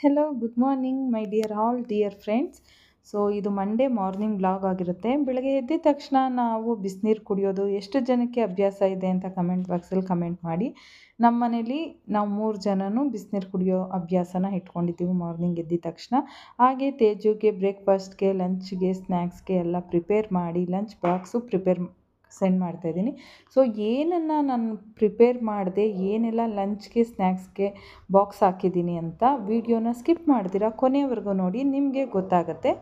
Hello good morning my dear all dear friends. So ಇದು Monday morning blog ಆಗಿರುತ್ತೆ. ಬೆಳಗ್ಗೆ ಎದ್ದಿದ ತಕ್ಷಣ ನಾವು ಬಿಸಿನೀರು ಕುಡಿಯೋದು ಎಷ್ಟು ಜನಕ್ಕೆ ಅಭ್ಯಾಸ ಇದೆ ಅಂತ ಕಮೆಂಟ್ ಬಾಕ್ಸಲ್ಲಿ ಕಮೆಂಟ್ ಮಾಡಿ. ನಮ್ಮ ಮನೇಲಿ ನಾವು 3 ಜನನೂ ಬಿಸಿನೀರು ಕುಡಿಯೋ ಅಭ್ಯಾಸನ ಇಟ್ಕೊಂಡಿದ್ದೀವಿ ಮಾರ್ನಿಂಗ್ ಎದ್ದಿದ ತಕ್ಷಣ. ಹಾಗೆ ತೇಜುಗೆ ಬ್ರೇಕ್ಫಾಸ್ಟ್ಗೆ, ಲಂಚ್ಗೆ, ಸ್ನ್ಯಾಕ್ಸ್ಗೆ ಎಲ್ಲ ಪ್ರಿಪೇರ್ ಮಾಡಿ ಲಂಚ್ ಬಾಕ್ಸು ಸೆಂಡ್ ಮಾಡ್ತಾಯಿದ್ದೀನಿ. ಸೊ ಏನನ್ನು ನಾನು ಪ್ರಿಪೇರ್ ಮಾಡಿದೆ, ಏನೆಲ್ಲ ಲಂಚ್ಗೆ ಸ್ನ್ಯಾಕ್ಸ್ಗೆ ಬಾಕ್ಸ್ ಹಾಕಿದ್ದೀನಿ ಅಂತ ವಿಡಿಯೋನ ಸ್ಕಿಪ್ ಮಾಡ್ದಿರಾ ಕೊನೆವರೆಗೂ ನೋಡಿ, ನಿಮಗೆ ಗೊತ್ತಾಗುತ್ತೆ.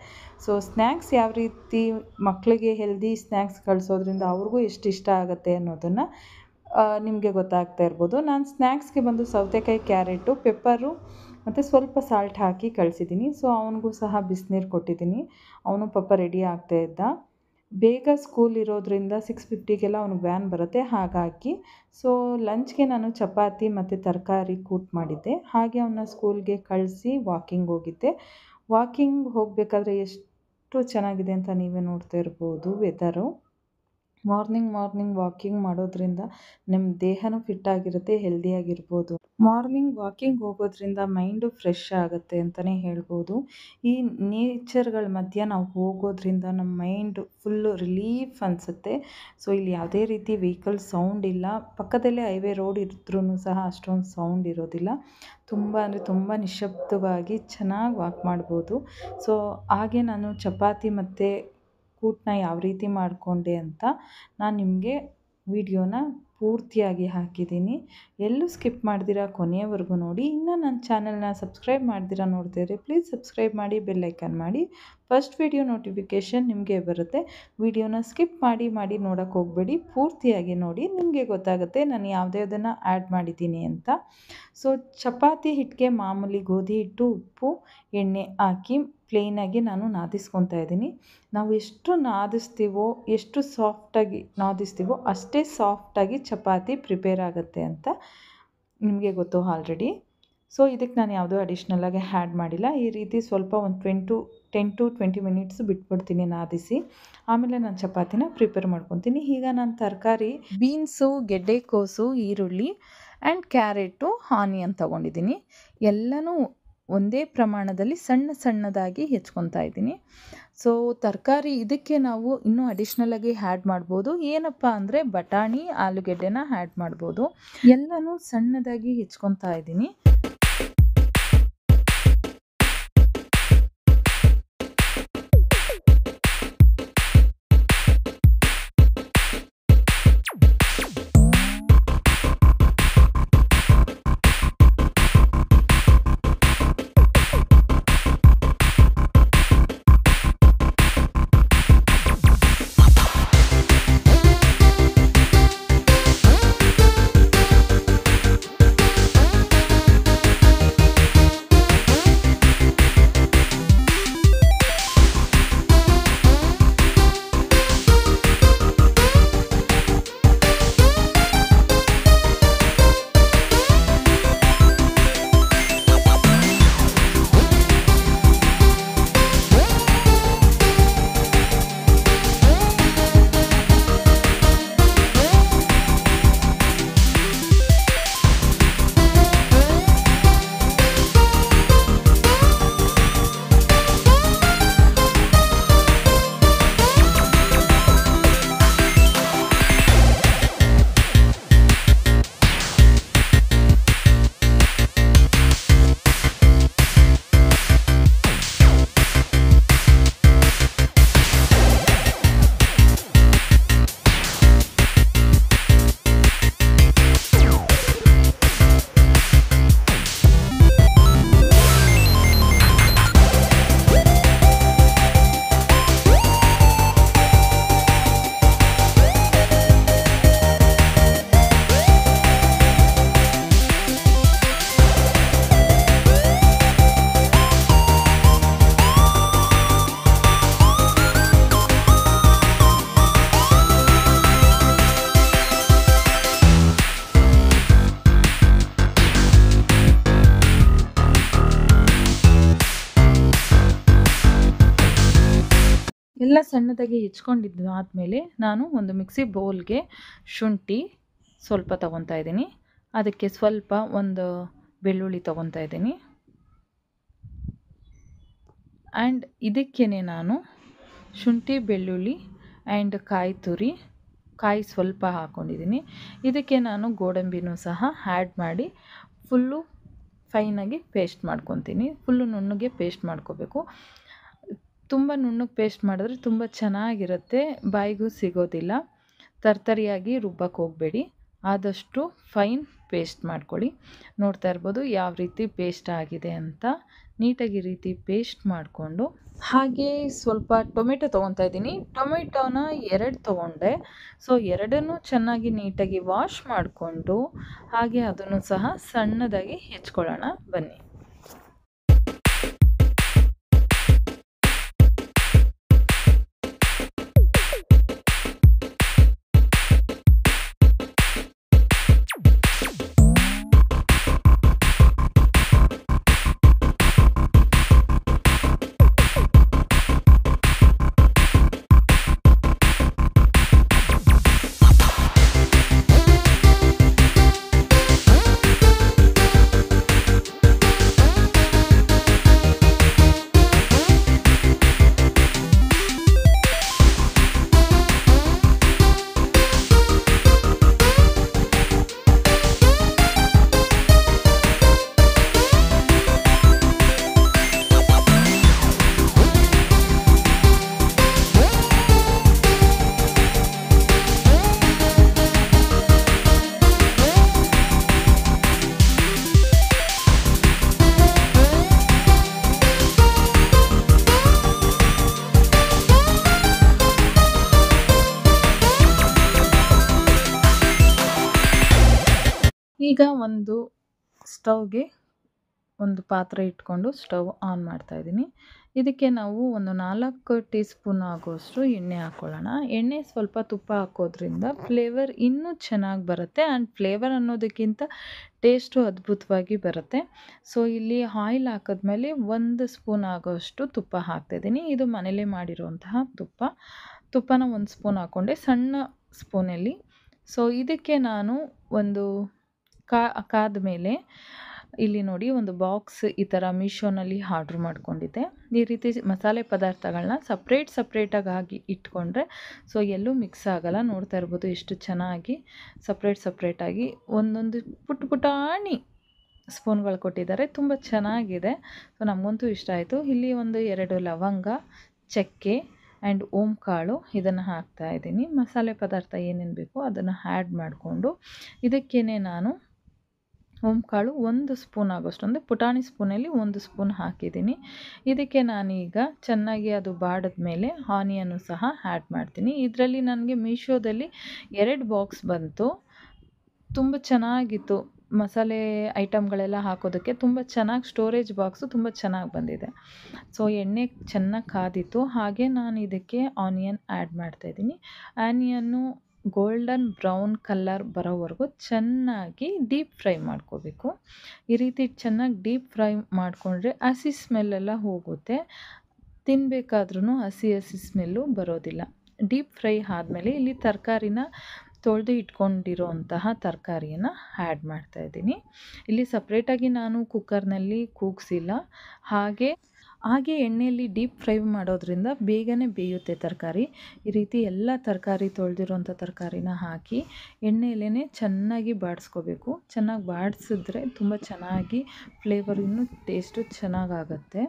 ಸೊ ಸ್ನ್ಯಾಕ್ಸ್ ಯಾವ ರೀತಿ ಮಕ್ಕಳಿಗೆ ಹೆಲ್ದಿ ಸ್ನ್ಯಾಕ್ಸ್ ಕಳಿಸೋದ್ರಿಂದ ಅವ್ರಿಗೂ ಎಷ್ಟು ಇಷ್ಟ ಆಗುತ್ತೆ ಅನ್ನೋದನ್ನು ನಿಮಗೆ ಗೊತ್ತಾಗ್ತಾ ಇರ್ಬೋದು. ನಾನು ಸ್ನ್ಯಾಕ್ಸ್ಗೆ ಬಂದು ಸೌತೆಕಾಯಿ, ಕ್ಯಾರೆಟು, ಪೆಪ್ಪರು ಮತ್ತು ಸ್ವಲ್ಪ ಸಾಲ್ಟ್ ಹಾಕಿ ಕಳಿಸಿದ್ದೀನಿ. ಸೊ ಅವನಿಗೂ ಸಹ ಬಿಸಿನೀರು ಕೊಟ್ಟಿದ್ದೀನಿ. ಅವನು ಪಾಪ ರೆಡಿ ಆಗ್ತಾ ಇದ್ದ. ಬೇಗ ಸ್ಕೂಲ್ ಇರೋದ್ರಿಂದ 6:50ಗೆಲ್ಲ ಅವ್ನಿಗೆ ವ್ಯಾನ್ ಬರುತ್ತೆ. ಹಾಗಾಗಿ ಸೊ ಲಂಚ್ಗೆ ನಾನು ಚಪಾತಿ ಮತ್ತು ತರಕಾರಿ ಕೂಟ್ ಮಾಡಿದ್ದೆ. ಹಾಗೆ ಅವನ್ನ ಸ್ಕೂಲ್ಗೆ ಕಳಿಸಿ ವಾಕಿಂಗ್ ಹೋಗಿದ್ದೆ. ವಾಕಿಂಗ್ ಹೋಗಬೇಕಾದ್ರೆ ಎಷ್ಟು ಚೆನ್ನಾಗಿದೆ ಅಂತ ನೀವೇ ನೋಡ್ತಾ ಇರ್ಬೋದು. ವೆದರು ಮಾರ್ನಿಂಗ್ ವಾಕಿಂಗ್ ಮಾಡೋದ್ರಿಂದ ನಿಮ್ಮ ದೇಹನೂ ಫಿಟ್ ಆಗಿರುತ್ತೆ, ಹೆಲ್ದಿಯಾಗಿರ್ಬೋದು. ಮಾರ್ನಿಂಗ್ ವಾಕಿಂಗ್ ಹೋಗೋದ್ರಿಂದ ಮೈಂಡು ಫ್ರೆಶ್ ಆಗುತ್ತೆ ಅಂತಲೇ ಹೇಳ್ಬೋದು. ಈ ನೇಚರ್ಗಳ ಮಧ್ಯೆ ನಾವು ಹೋಗೋದ್ರಿಂದ ನಮ್ಮ ಮೈಂಡು ಫುಲ್ಲು ರಿಲೀಫ್ ಅನಿಸುತ್ತೆ. ಸೊ ಇಲ್ಲಿ ಯಾವುದೇ ರೀತಿ ವೆಹಿಕಲ್ ಸೌಂಡ್ ಇಲ್ಲ. ಪಕ್ಕದಲ್ಲೇ ಹೈವೇ ರೋಡ್ ಇದ್ರೂ ಸಹ ಅಷ್ಟೊಂದು ಸೌಂಡ್ ಇರೋದಿಲ್ಲ. ತುಂಬ ನಿಶ್ಶಬ್ದವಾಗಿ ಚೆನ್ನಾಗಿ ವಾಕ್ ಮಾಡ್ಬೋದು. ಸೊ ಹಾಗೆ ನಾನು ಚಪಾತಿ ಮತ್ತು ಕೂಟನ್ನ ಯಾವ ರೀತಿ ಮಾಡಿಕೊಂಡೆ ಅಂತ ನಾನು ನಿಮಗೆ ವಿಡಿಯೋನ ಪೂರ್ತಿಯಾಗಿ ಹಾಕಿದ್ದೀನಿ. ಎಲ್ಲೂ ಸ್ಕಿಪ್ ಮಾಡ್ದಿರಾ ಕೊನೆಯವರೆಗೂ ನೋಡಿ. ಇನ್ನು ನನ್ನ ಚಾನಲ್ನ ಸಬ್ಸ್ಕ್ರೈಬ್ ಮಾಡ್ದಿರಾ ನೋಡ್ತಿದ್ರೆ ಪ್ಲೀಸ್ ಸಬ್ಸ್ಕ್ರೈಬ್ ಮಾಡಿ, ಬೆಲ್ ಐಕನ್ ಮಾಡಿ. ಫಸ್ಟ್ ವಿಡಿಯೋ ನೋಟಿಫಿಕೇಷನ್ ನಿಮಗೆ ಬರುತ್ತೆ. ವಿಡಿಯೋನ ಸ್ಕಿಪ್ ಮಾಡಿ ನೋಡೋಕ್ಕೆ ಹೋಗಬೇಡಿ, ಪೂರ್ತಿಯಾಗಿ ನೋಡಿ. ನಿಮಗೆ ಗೊತ್ತಾಗುತ್ತೆ ನಾನು ಯಾವುದನ್ನು ಆ್ಯಡ್ ಮಾಡಿದ್ದೀನಿ ಅಂತ. ಸೊ ಚಪಾತಿ ಹಿಟ್ಟಿಗೆ ಮಾಮೂಲಿ ಗೋಧಿ ಹಿಟ್ಟು, ಉಪ್ಪು, ಎಣ್ಣೆ ಹಾಕಿ ಪ್ಲೇನಾಗಿ ನಾನು ನಾದಿಸ್ಕೊತಾ ಇದ್ದೀನಿ. ನಾವು ಎಷ್ಟು ನಾದಿಸ್ತೀವೋ, ಎಷ್ಟು ಸಾಫ್ಟಾಗಿ ನಾದಿಸ್ತೀವೋ ಅಷ್ಟೇ ಸಾಫ್ಟಾಗಿ ಚಪಾತಿ ಪ್ರಿಪೇರ್ ಆಗುತ್ತೆ ಅಂತ ನಿಮಗೆ ಗೊತ್ತು ಆಲ್ರೆಡಿ. ಸೊ ಇದಕ್ಕೆ ನಾನು ಯಾವುದೋ ಅಡಿಷ್ನಲಾಗಿ ಆ್ಯಡ್ ಮಾಡಿಲ್ಲ. ಈ ರೀತಿ ಸ್ವಲ್ಪ ಒಂದು 10 to 20 ಮಿನಿಟ್ಸ್ ಬಿಟ್ಬಿಡ್ತೀನಿ ನಾದಿಸಿ. ಆಮೇಲೆ ನಾನು ಚಪಾತಿನ ಪ್ರಿಪೇರ್ ಮಾಡ್ಕೊತೀನಿ. ಈಗ ನಾನು ತರಕಾರಿ ಬೀನ್ಸು, ಗೆಡ್ಡೆಕೋಸು, ಈರುಳ್ಳಿ ಆ್ಯಂಡ್ ಕ್ಯಾರೆಟು, ಆನಿಯನ್ ತೊಗೊಂಡಿದ್ದೀನಿ. ಎಲ್ಲನೂ ಒಂದೇ ಪ್ರಮಾಣದಲ್ಲಿ ಸಣ್ಣದಾಗಿ ಹೆಚ್ಕೊತಾ ಇದ್ದೀನಿ. ಸೊ ತರಕಾರಿ ಇದಕ್ಕೆ ನಾವು ಇನ್ನೂ ಅಡಿಷ್ನಲಾಗಿ ಆ್ಯಡ್ ಮಾಡ್ಬೋದು. ಏನಪ್ಪ ಅಂದರೆ ಬಟಾಣಿ, ಆಲೂಗೆಡ್ಡೆನ ಆ್ಯಡ್ ಮಾಡ್ಬೋದು. ಎಲ್ಲನೂ ಸಣ್ಣದಾಗಿ ಹೆಚ್ಕೊತಾ ಇದ್ದೀನಿ. ಎಲ್ಲ ಸಣ್ಣದಾಗಿ ಹೆಚ್ಕೊಂಡಿದ್ದು ಆದಮೇಲೆ ನಾನು ಒಂದು ಮಿಕ್ಸಿ ಬೌಲ್ಗೆ ಶುಂಠಿ ಸ್ವಲ್ಪ ತೊಗೊತಾ ಇದ್ದೀನಿ. ಅದಕ್ಕೆ ಸ್ವಲ್ಪ ಒಂದು ಬೆಳ್ಳುಳ್ಳಿ ತೊಗೊತಾ ಇದ್ದೀನಿ. ಆ್ಯಂಡ್ ಇದಕ್ಕೇ ನಾನು ಶುಂಠಿ ಬೆಳ್ಳುಳ್ಳಿ ಆ್ಯಂಡ್ ಕಾಯಿ ತುರಿ, ಕಾಯಿ ಸ್ವಲ್ಪ ಹಾಕ್ಕೊಂಡಿದ್ದೀನಿ. ಇದಕ್ಕೆ ನಾನು ಗೋಡಂಬಿನೂ ಸಹ ಆ್ಯಡ್ ಮಾಡಿ ಫುಲ್ಲು ಫೈನಾಗಿ ಪೇಸ್ಟ್ ಮಾಡ್ಕೊತೀನಿ. ಫುಲ್ಲು ನುಣ್ಣಗೆ ಪೇಸ್ಟ್ ಮಾಡ್ಕೋಬೇಕು. ತುಂಬ ನುಣ್ಣಗೆ ಪೇಸ್ಟ್ ಮಾಡಿದ್ರೆ ತುಂಬ ಚೆನ್ನಾಗಿರುತ್ತೆ, ಬಾಯಿಗೂ ಸಿಗೋದಿಲ್ಲ. ತರ್ತರಿಯಾಗಿ ರುಬ್ಬಕ್ಕೆ ಹೋಗಬೇಡಿ, ಆದಷ್ಟು ಫೈನ್ ಪೇಸ್ಟ್ ಮಾಡ್ಕೊಳ್ಳಿ. ನೋಡ್ತಾ ಇರ್ಬೋದು ಯಾವ ರೀತಿ ಪೇಸ್ಟ್ ಆಗಿದೆ ಅಂತ. ನೀಟಾಗಿ ರೀತಿ ಪೇಸ್ಟ್ ಮಾಡಿಕೊಂಡು, ಹಾಗೆ ಸ್ವಲ್ಪ ಟೊಮೆಟೊ ತೊಗೊತಾ ಇದ್ದೀನಿ. ಟೊಮೆಟೊನ 2 ತೊಗೊಂಡೆ. ಸೊ 2 ಚೆನ್ನಾಗಿ ನೀಟಾಗಿ ವಾಶ್ ಮಾಡಿಕೊಂಡು, ಹಾಗೆ ಅದನ್ನು ಸಹ ಸಣ್ಣದಾಗಿ ಹೆಚ್ಕೊಳ್ಳೋಣ ಬನ್ನಿ. ಈಗ ಒಂದು ಸ್ಟವ್ಗೆ ಒಂದು ಪಾತ್ರೆ ಇಟ್ಕೊಂಡು ಸ್ಟವ್ ಆನ್ ಮಾಡ್ತಾಯಿದ್ದೀನಿ. ಇದಕ್ಕೆ ನಾವು ಒಂದು 4 ಟೀ ಸ್ಪೂನ್ ಆಗೋಷ್ಟು ಎಣ್ಣೆ ಹಾಕ್ಕೊಳ್ಳೋಣ. ಎಣ್ಣೆ ಸ್ವಲ್ಪ ತುಪ್ಪ ಹಾಕೋದ್ರಿಂದ ಫ್ಲೇವರ್ ಇನ್ನೂ ಚೆನ್ನಾಗಿ ಬರುತ್ತೆ, ಆ್ಯಂಡ್ ಫ್ಲೇವರ್ ಅನ್ನೋದಕ್ಕಿಂತ ಟೇಸ್ಟು ಅದ್ಭುತವಾಗಿ ಬರುತ್ತೆ. ಸೊ ಇಲ್ಲಿ ಆಯಿಲ್ ಹಾಕಿದ್ಮೇಲೆ 1 ಸ್ಪೂನ್ ಆಗೋಷ್ಟು ತುಪ್ಪ ಹಾಕ್ತಾಯಿದ್ದೀನಿ. ಇದು ಮನೇಲೇ ಮಾಡಿರುವಂತಹ ತುಪ್ಪನ 1 ಸ್ಪೂನ್ ಹಾಕ್ಕೊಂಡೆ, ಸಣ್ಣ ಸ್ಪೂನಲ್ಲಿ. ಸೊ ಇದಕ್ಕೆ ನಾನು ಒಂದು ಕಾದ ಮೇಲೆ ಇಲ್ಲಿ ನೋಡಿ ಒಂದು ಬಾಕ್ಸ್ ಈ ಥರ ಮೀಶೋನಲ್ಲಿ ಆರ್ಡ್ರ್ ಮಾಡ್ಕೊಂಡಿದ್ದೆ. ಈ ರೀತಿ ಮಸಾಲೆ ಪದಾರ್ಥಗಳನ್ನ ಸಪ್ರೇಟಾಗಿ ಹಾಕಿ ಇಟ್ಕೊಂಡ್ರೆ ಸೊ ಎಲ್ಲೂ ಮಿಕ್ಸ್ ಆಗೋಲ್ಲ. ನೋಡ್ತಾ ಇರ್ಬೋದು ಎಷ್ಟು ಚೆನ್ನಾಗಿ ಸಪ್ರೇಟಾಗಿ ಒಂದೊಂದು ಪುಟಾಣಿ ಸ್ಪೂನ್ಗಳು ಕೊಟ್ಟಿದ್ದಾರೆ, ತುಂಬ ಚೆನ್ನಾಗಿದೆ. ಸೊ ನಮಗಂತೂ ಇಷ್ಟ ಆಯಿತು. ಇಲ್ಲಿ ಒಂದು 2 ಲವಂಗ, ಚಕ್ಕೆ ಆ್ಯಂಡ್ ಓಂಕಾಳು ಇದನ್ನು ಹಾಕ್ತಾಯಿದ್ದೀನಿ. ಮಸಾಲೆ ಪದಾರ್ಥ ಏನೇನು ಬೇಕೋ ಅದನ್ನು ಆ್ಯಡ್ ಮಾಡಿಕೊಂಡು, ಇದಕ್ಕೇ ನಾನು ಓಂಕಾಳು 1 ಸ್ಪೂನ್ ಆಗೋಷ್ಟು, ಅಂದರೆ ಪುಟಾಣಿ ಸ್ಪೂನಲ್ಲಿ 1 ಸ್ಪೂನ್ ಹಾಕಿದ್ದೀನಿ. ಇದಕ್ಕೆ ನಾನೀಗ ಚೆನ್ನಾಗಿ ಅದು ಬಾಡಿದ ಮೇಲೆ ಆನಿಯನ್ನು ಸಹ ಆ್ಯಡ್ ಮಾಡ್ತೀನಿ. ಇದರಲ್ಲಿ ನನಗೆ ಮೀಶೋದಲ್ಲಿ 2 ಬಾಕ್ಸ್ ಬಂತು, ತುಂಬ ಚೆನ್ನಾಗಿತ್ತು. ಮಸಾಲೆ ಐಟಮ್ಗಳೆಲ್ಲ ಹಾಕೋದಕ್ಕೆ ತುಂಬ ಚೆನ್ನಾಗಿ, ಸ್ಟೋರೇಜ್ ಬಾಕ್ಸು ತುಂಬ ಚೆನ್ನಾಗಿ ಬಂದಿದೆ. ಸೊ ಎಣ್ಣೆ ಚೆನ್ನಾಗಿ ಕಾದಿತ್ತು. ಹಾಗೆ ನಾನು ಇದಕ್ಕೆ ಆನಿಯನ್ ಆ್ಯಡ್ ಮಾಡ್ತಾಯಿದ್ದೀನಿ. ಆನಿಯನ್ನು ಗೋಲ್ಡನ್ ಬ್ರೌನ್ ಕಲರ್ ಬರೋವರೆಗೂ ಚೆನ್ನಾಗಿ ಡೀಪ್ ಫ್ರೈ ಮಾಡ್ಕೋಬೇಕು. ಈ ರೀತಿ ಚೆನ್ನಾಗಿ ಡೀಪ್ ಫ್ರೈ ಮಾಡಿಕೊಂಡ್ರೆ ಹಸಿ ಸ್ಮೆಲ್ಲೆಲ್ಲ ಹೋಗುತ್ತೆ, ತಿನ್ನಬೇಕಾದ್ರೂ ಹಸಿ ಸ್ಮೆಲ್ಲು ಬರೋದಿಲ್ಲ. ಡೀಪ್ ಫ್ರೈ ಆದಮೇಲೆ ಇಲ್ಲಿ ತರಕಾರಿನ ತೊಳೆದು ಇಟ್ಕೊಂಡಿರೋಂತಹ ತರಕಾರಿಯನ್ನು ಆ್ಯಡ್ ಮಾಡ್ತಾಯಿದ್ದೀನಿ. ಇಲ್ಲಿ ಸಪ್ರೇಟಾಗಿ ನಾನು ಕುಕ್ಕರ್ನಲ್ಲಿ ಕೂಗಿಸಿಲ್ಲ. ಹಾಗೆ ಎಣ್ಣೆಯಲ್ಲಿ ಡೀಪ್ ಫ್ರೈ ಮಾಡೋದ್ರಿಂದ ಬೇಗನೆ ಬೇಯುತ್ತೆ ತರಕಾರಿ. ಈ ರೀತಿ ಎಲ್ಲ ತರಕಾರಿ ತೊಳೆದಿರೋಂಥ ತರಕಾರಿನ ಹಾಕಿ ಎಣ್ಣೆಯಲ್ಲೇ ಚೆನ್ನಾಗಿ ಬಾಡಿಸ್ಕೋಬೇಕು. ಚೆನ್ನಾಗಿ ಬಾಡಿಸಿದ್ರೆ ತುಂಬ ಚೆನ್ನಾಗಿ ಫ್ಲೇವರ್ ಇನ್ನೂ ಟೇಸ್ಟು ಚೆನ್ನಾಗಾಗತ್ತೆ.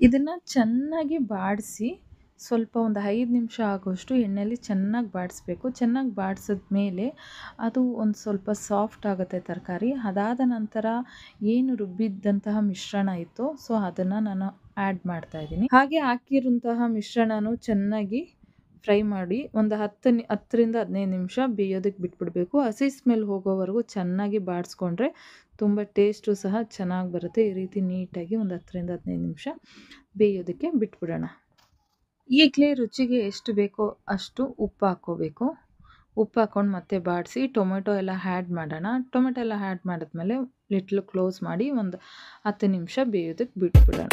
ಇದನ್ನು ಚೆನ್ನಾಗಿ ಬಾಡಿಸಿ ಸ್ವಲ್ಪ ಒಂದು 5 ನಿಮಿಷ ಆಗೋಷ್ಟು ಎಣ್ಣೆಯಲ್ಲಿ ಚೆನ್ನಾಗಿ ಬಾಡಿಸ್ಬೇಕು. ಚೆನ್ನಾಗಿ ಬಾಡಿಸಿದ ಮೇಲೆ ಅದು ಒಂದು ಸ್ವಲ್ಪ ಸಾಫ್ಟ್ ಆಗುತ್ತೆ ತರಕಾರಿ. ಅದಾದ ನಂತರ ಏನು ರುಬ್ಬಿದ್ದಂತಹ ಮಿಶ್ರಣ ಇತ್ತು, ಸೊ ಅದನ್ನು ನಾನು ಆ್ಯಡ್ ಮಾಡ್ತಾಯಿದ್ದೀನಿ. ಹಾಗೆ ಹಾಕಿರುವಂತಹ ಮಿಶ್ರಣನೂ ಚೆನ್ನಾಗಿ ಫ್ರೈ ಮಾಡಿ ಒಂದು 10ರಿಂದ 15 ನಿಮಿಷ ಬೇಯೋದಕ್ಕೆ ಬಿಟ್ಬಿಡಬೇಕು. ಹಸಿ ಸ್ಮೆಲ್ ಹೋಗೋವರೆಗೂ ಚೆನ್ನಾಗಿ ಬಾಡಿಸ್ಕೊಂಡ್ರೆ ತುಂಬ ಟೇಸ್ಟು ಸಹ ಚೆನ್ನಾಗಿ ಬರುತ್ತೆ. ಈ ರೀತಿ ನೀಟಾಗಿ ಒಂದು 10ರಿಂದ 15 ನಿಮಿಷ ಬೇಯೋದಕ್ಕೆ ಬಿಟ್ಬಿಡೋಣ. ಈಗಲೇ ರುಚಿಗೆ ಎಷ್ಟು ಬೇಕೋ ಅಷ್ಟು ಉಪ್ಪು ಹಾಕ್ಕೋಬೇಕು. ಉಪ್ಪು ಹಾಕ್ಕೊಂಡು ಮತ್ತೆ ಬಾಡಿಸಿ ಟೊಮೆಟೊ ಎಲ್ಲ ಆ್ಯಡ್ ಮಾಡೋಣ. ಟೊಮೆಟೊ ಎಲ್ಲ ಆ್ಯಡ್ ಮಾಡಿದ್ಮೇಲೆ ಲಿಟ್ಲು ಕ್ಲೋಸ್ ಮಾಡಿ ಒಂದು 10 ನಿಮಿಷ ಬೇಯೋದಕ್ಕೆ ಬಿಟ್ಬಿಡೋಣ.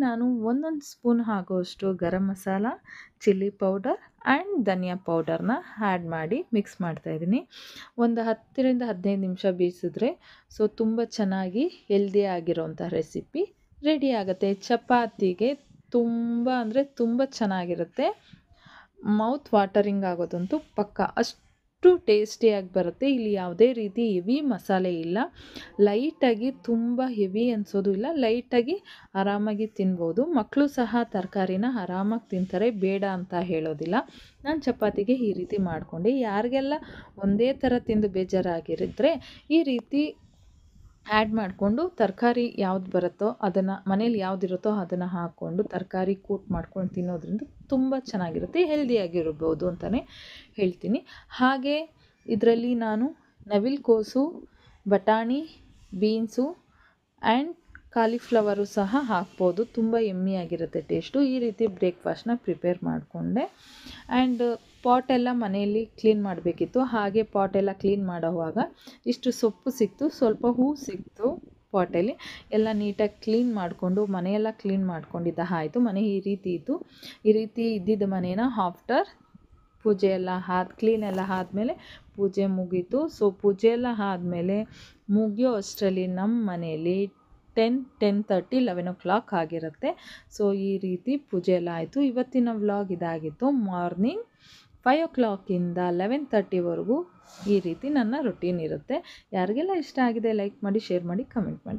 ನಾನು ಒಂದೊಂದು ಸ್ಪೂನ್ ಆಗುವಷ್ಟು garam masala, chilli powder and dhaniya ಪೌಡರ್ನ ಆ್ಯಡ್ ಮಾಡಿ ಮಿಕ್ಸ್ ಮಾಡ್ತಾಯಿದ್ದೀನಿ. ಒಂದು 10ರಿಂದ 15 ನಿಮಿಷ ಬೇಯಿಸಿದ್ರೆ ಸೊ ತುಂಬ ಚೆನ್ನಾಗಿ ಹೆಲ್ದಿ ಆಗಿರೋಂಥ ರೆಸಿಪಿ ರೆಡಿ ಆಗುತ್ತೆ. ಚಪಾತಿಗೆ ತುಂಬ ಅಂದರೆ ತುಂಬ ಚೆನ್ನಾಗಿರುತ್ತೆ. ಮೌತ್ ವಾಟರಿಂಗ್ ಆಗೋದಂತೂ ಪಕ್ಕ, ಅಷ್ಟು ಟೇಸ್ಟಿಯಾಗಿ ಬರುತ್ತೆ. ಇಲ್ಲಿ ಯಾವುದೇ ರೀತಿ ಹೆವಿ ಮಸಾಲೆ ಇಲ್ಲ, ಲೈಟಾಗಿ ತುಂಬ ಹೆವಿ ಅನಿಸೋದು ಇಲ್ಲ, ಲೈಟಾಗಿ ಆರಾಮಾಗಿ ತಿನ್ಬೋದು. ಮಕ್ಕಳು ಸಹ ತರಕಾರಿನ ಆರಾಮಾಗಿ ತಿಂತಾರೆ, ಬೇಡ ಅಂತ ಹೇಳೋದಿಲ್ಲ. ನಾನು ಚಪಾತಿಗೆ ಈ ರೀತಿ ಮಾಡಿಕೊಂಡೆ. ಯಾರಿಗೆಲ್ಲ ಒಂದೇ ಥರ ತಿಂದು ಬೇಜಾರಾಗಿರಿದ್ರೆ ಈ ರೀತಿ ಆ್ಯಡ್ ಮಾಡಿಕೊಂಡು ತರಕಾರಿ ಯಾವ್ದು ಬರುತ್ತೋ ಅದನ್ನು, ಮನೇಲಿ ಯಾವುದಿರುತ್ತೋ ಅದನ್ನು ಹಾಕ್ಕೊಂಡು ತರಕಾರಿ ಕೂಟ್ ಮಾಡ್ಕೊಂಡು ತಿನ್ನೋದ್ರಿಂದ ತುಂಬ ಚೆನ್ನಾಗಿರುತ್ತೆ, ಹೆಲ್ದಿಯಾಗಿರ್ಬೋದು ಅಂತಲೇ ಹೇಳ್ತೀನಿ. ಹಾಗೆ ಇದರಲ್ಲಿ ನಾನು ನವಿಲುಕೋಸು, ಬಟಾಣಿ, ಬೀನ್ಸು ಆ್ಯಂಡ್ ಕಾಲಿಫ್ಲವರು ಸಹ ಹಾಕ್ಬೋದು. ತುಂಬ ಯಮ್ಮಿಯಾಗಿರುತ್ತೆ ಟೇಸ್ಟು. ಈ ರೀತಿ ಬ್ರೇಕ್ಫಾಸ್ಟ್ನ ಪ್ರಿಪೇರ್ ಮಾಡಿಕೊಂಡೆ. ಆ್ಯಂಡ್ ಪಾಟೆಲ್ಲ ಮನೆಯಲ್ಲಿ ಕ್ಲೀನ್ ಮಾಡಬೇಕಿತ್ತು. ಹಾಗೆ ಪಾಟೆಲ್ಲ ಕ್ಲೀನ್ ಮಾಡೋವಾಗ ಇಷ್ಟು ಸೊಪ್ಪು ಸಿಕ್ತು, ಸ್ವಲ್ಪ ಹೂವು ಸಿಕ್ತು ಪಾಟಲ್ಲಿ. ಎಲ್ಲ ನೀಟಾಗಿ ಕ್ಲೀನ್ ಮಾಡಿಕೊಂಡು ಮನೆಯೆಲ್ಲ ಕ್ಲೀನ್ ಮಾಡ್ಕೊಂಡಿದ್ದ ಆಯಿತು. ಮನೆ ಈ ರೀತಿ ಇತ್ತು. ಈ ರೀತಿ ಇದ್ದಿದ್ದ ಮನೇನ ಆಫ್ಟರ್ ಪೂಜೆ ಎಲ್ಲ ಕ್ಲೀನ್ ಎಲ್ಲ ಆದಮೇಲೆ ಪೂಜೆ ಮುಗೀತು. ಸೊ ಪೂಜೆ ಎಲ್ಲ ಆದಮೇಲೆ ಮುಗಿಯೋ ಅಷ್ಟರಲ್ಲಿ ನಮ್ಮ ಮನೆಯಲ್ಲಿ 10:30 11 o'clock ಆಗಿರುತ್ತೆ. ಸೊ ಈ ರೀತಿ ಪೂಜೆ ಎಲ್ಲ ಆಯಿತು. ಇವತ್ತಿನ ವ್ಲಾಗ್ ಇದಾಗಿತ್ತು. ಮಾರ್ನಿಂಗ್ 5 o'clockಯಿಂದ 11:30ವರೆಗೂ ಈ ರೀತಿ ನನ್ನ ರೊಟೀನ್ ಇರುತ್ತೆ. ಯಾರಿಗೆಲ್ಲ ಇಷ್ಟ ಆಗಿದೆ ಲೈಕ್ ಮಾಡಿ, ಶೇರ್ ಮಾಡಿ, ಕಮೆಂಟ್ ಮಾಡಿ.